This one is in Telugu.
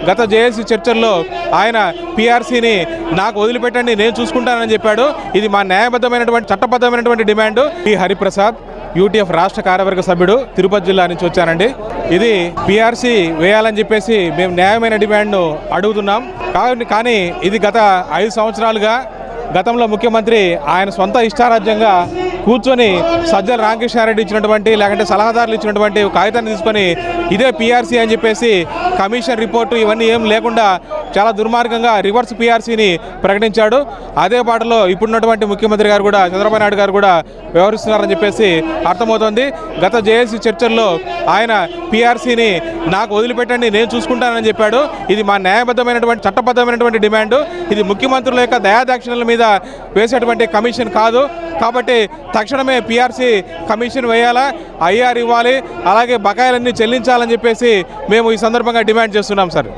గత జేఏసీ చర్చల్లో ఆయన పీఆర్సీని నాకు వదిలిపెట్టండి నేను చూసుకుంటానని చెప్పాడు. ఇది మా న్యాయబద్ధమైనటువంటి చట్టబద్ధమైనటువంటి డిమాండ్. ఈ హరిప్రసాద్ యూటీఎఫ్ రాష్ట్ర కార్యవర్గ సభ్యుడు, తిరుపతి జిల్లా నుంచి వచ్చానండి. ఇది పీఆర్సీ వేయాలని చెప్పేసి మేము న్యాయమైన డిమాండ్ను అడుగుతున్నాం. కానీ ఇది గత 5 సంవత్సరాలుగా గతంలో ముఖ్యమంత్రి ఆయన సొంత ఇష్టారాజ్యంగా కూర్చొని సజ్జల రామకృష్ణారెడ్డి ఇచ్చినటువంటి లేకంటే సలహాదారులు ఇచ్చినటువంటి కాగితాన్ని తీసుకొని ఇదే పీఆర్సీ అని చెప్పేసి కమిషన్ రిపోర్టు ఇవన్నీ ఏం లేకుండా చాలా దుర్మార్గంగా రివర్స్ పీఆర్సీని ప్రకటించాడు. అదే పాటలో ఇప్పుడున్నటువంటి ముఖ్యమంత్రి గారు కూడా, చంద్రబాబు నాయుడు గారు కూడా వ్యవహరిస్తున్నారని చెప్పేసి అర్థమవుతోంది. గత జేఏసీ చర్చల్లో ఆయన పీఆర్సీని నాకు వదిలిపెట్టండి నేను చూసుకుంటానని చెప్పాడు. ఇది మా న్యాయబద్ధమైనటువంటి చట్టబద్ధమైనటువంటి డిమాండ్. ఇది ముఖ్యమంత్రుల యొక్క దయాదాక్షిణ్యాల మీద వేసేటువంటి కమిషన్ కాదు. కాబట్టి తక్షణమే పీఆర్సీ కమిషన్ వేయాలా, ఐఆర్ ఇవ్వాలి, అలాగే బకాయిలన్నీ చెల్లించాలని చెప్పేసి మేము ఈ సందర్భంగా డిమాండ్ చేస్తున్నాం సార్.